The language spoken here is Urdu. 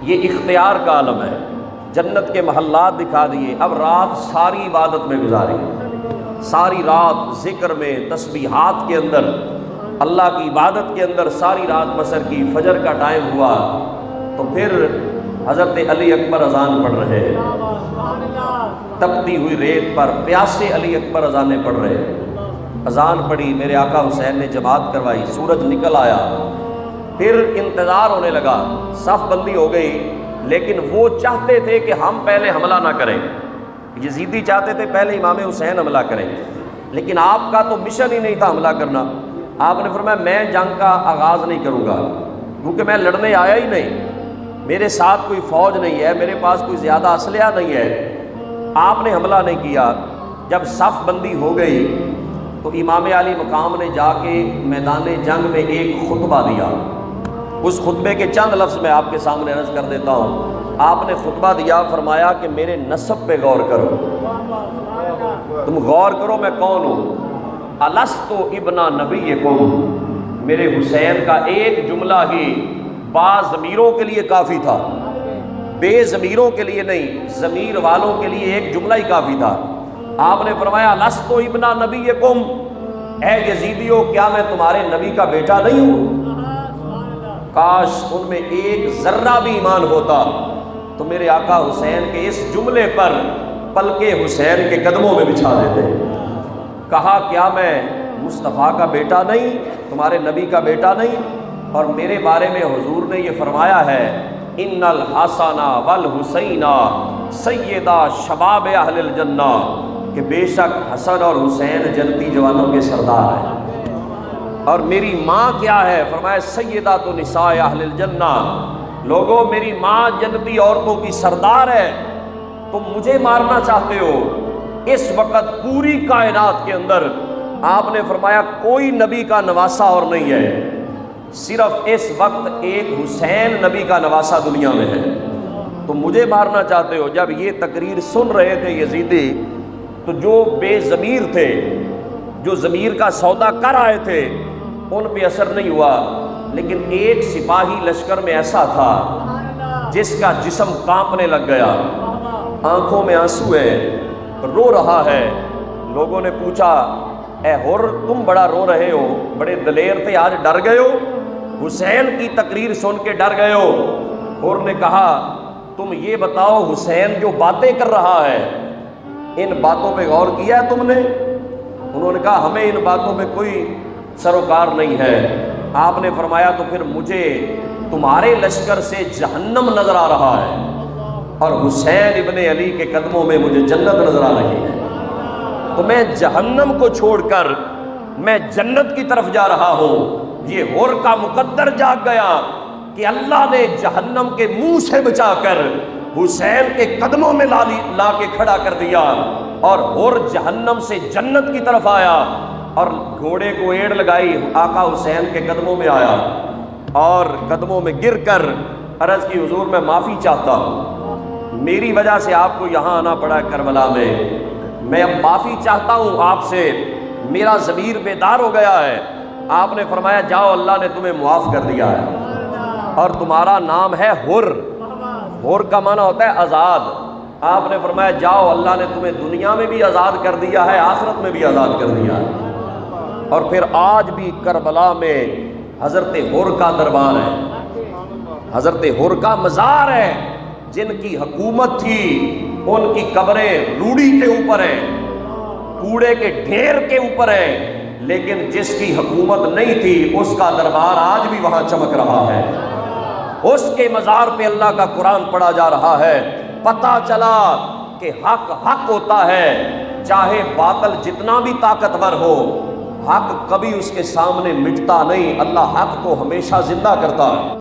یہ اختیار کا عالم ہے، جنت کے محلات دکھا دیے، اب رات ساری عبادت میں گزاری، ساری رات ذکر میں، تسبیحات کے اندر، اللہ کی عبادت کے اندر ساری رات بسر کی، فجر کا ٹائم ہوا تو پھر حضرت علی اکبر اذان پڑھ رہے، تپتی ہوئی ریت پر پیاسے علی اکبر اذانیں پڑھ رہے، اذان پڑھی، میرے آقا حسین نے جماعت کروائی، سورج نکل آیا، پھر انتظار ہونے لگا، صف بندی ہو گئی، لیکن وہ چاہتے تھے کہ ہم پہلے حملہ نہ کریں، یزیدی چاہتے تھے پہلے امام حسین حملہ کریں، لیکن آپ کا تو مشن ہی نہیں تھا حملہ کرنا۔ آپ نے فرمایا میں جنگ کا آغاز نہیں کروں گا، کیونکہ میں لڑنے آیا ہی نہیں، میرے ساتھ کوئی فوج نہیں ہے، میرے پاس کوئی زیادہ اسلحہ نہیں ہے۔ آپ نے حملہ نہیں کیا۔ جب صف بندی ہو گئی تو امام علی مقام نے جا کے میدان جنگ میں ایک خطبہ دیا، اس خطبے کے چند لفظ میں آپ کے سامنے عرض کر دیتا ہوں۔ آپ نے خطبہ دیا، فرمایا کہ میرے نسب پہ غور کرو، تم غور کرو میں کون ہوں۔ الست ابن نبیکم، میرے حسین کا ایک جملہ ہی بعض ضمیروں کے لیے کافی تھا، بے ضمیروں کے لیے نہیں، ضمیر والوں کے لیے ایک جملہ ہی کافی تھا۔ آپ نے فرمایا الست ابن نبیکم، اے یزیدیو کیا میں تمہارے نبی کا بیٹا نہیں ہوں؟ کاش ان میں ایک ذرہ بھی ایمان ہوتا تو میرے آقا حسین کے اس جملے پر پلکے حسین کے قدموں میں بچھا دیتے۔ کہا کیا میں مصطفیٰ کا بیٹا نہیں، تمہارے نبی کا بیٹا نہیں؟ اور میرے بارے میں حضور نے یہ فرمایا ہے ان الحسن والحسین سیدا شباب اہل الجنہ، کہ بے شک حسن اور حسین جنتی جوانوں کے سردار ہیں۔ اور میری ماں کیا ہے؟ فرمایا سیدہ تو نساء اہل الجنہ، لوگوں میری ماں جنتی عورتوں کی سردار ہے، تم مجھے مارنا چاہتے ہو؟ اس وقت پوری کائنات کے اندر آپ نے فرمایا کوئی نبی کا نواسہ اور نہیں ہے، صرف اس وقت ایک حسین نبی کا نواسہ دنیا میں ہے، تم مجھے مارنا چاہتے ہو؟ جب یہ تقریر سن رہے تھے یزیدی تو جو بے ضمیر تھے، جو ضمیر کا سودا کر آئے تھے، ان پہ اثر نہیں ہوا، لیکن ایک سپاہی لشکر میں ایسا تھا جس کا جسم کانپنے لگ گیا، آنکھوں میں آنسو ہے، رو رہا ہے۔ لوگوں نے پوچھا اے حر تم بڑا رو رہے ہو، بڑے دلیر تھے آج ڈر گئے ہو؟ حسین کی تقریر سن کے ڈر گئے ہو؟ حر نے کہا تم یہ بتاؤ حسین جو باتیں کر رہا ہے ان باتوں پہ غور کیا ہے تم نے؟ انہوں نے کہا ہمیں ان باتوں پہ کوئی سروکار نہیں ہے۔ آپ نے فرمایا تو پھر مجھے تمہارے لشکر سے جہنم نظر آ رہا ہے اور حسین ابن علی کے قدموں میں مجھے جنت نظر آ رہی ہے، تو میں جہنم کو چھوڑ کر میں جنت کی طرف جا رہا ہوں۔ یہ حر کا مقدر جاگ گیا کہ اللہ نے جہنم کے منہ سے بچا کر حسین کے قدموں میں لا کے کھڑا کر دیا، اور حر جہنم سے جنت کی طرف آیا اور گھوڑے کو ایڑ لگائی، آقا حسین کے قدموں میں آیا اور قدموں میں گر کر عرض کی حضور میں معافی چاہتا ہوں، میری وجہ سے آپ کو یہاں آنا پڑا کربلا میں اب معافی چاہتا ہوں آپ سے، میرا ضمیر بیدار ہو گیا ہے۔ آپ نے فرمایا جاؤ اللہ نے تمہیں معاف کر دیا ہے اور تمہارا نام ہے حر۔ حر کا معنی ہوتا ہے آزاد۔ آپ نے فرمایا جاؤ اللہ نے تمہیں دنیا میں بھی آزاد کر دیا ہے، آخرت میں بھی آزاد کر دیا ہے۔ اور پھر آج بھی کربلا میں حضرت حر کا دربار ہے، حضرت حر کا مزار ہے، جن کی حکومت تھی ان کی قبریں روڑی کے اوپر ہیں، کوڑے کے ڈھیر کے اوپر ہیں، لیکن جس کی حکومت نہیں تھی اس کا دربار آج بھی وہاں چمک رہا ہے، اس کے مزار پہ اللہ کا قرآن پڑھا جا رہا ہے۔ پتہ چلا کہ حق حق ہوتا ہے، چاہے باطل جتنا بھی طاقتور ہو، حق کبھی اس کے سامنے مٹتا نہیں، اللہ حق کو ہمیشہ زندہ کرتا ہے۔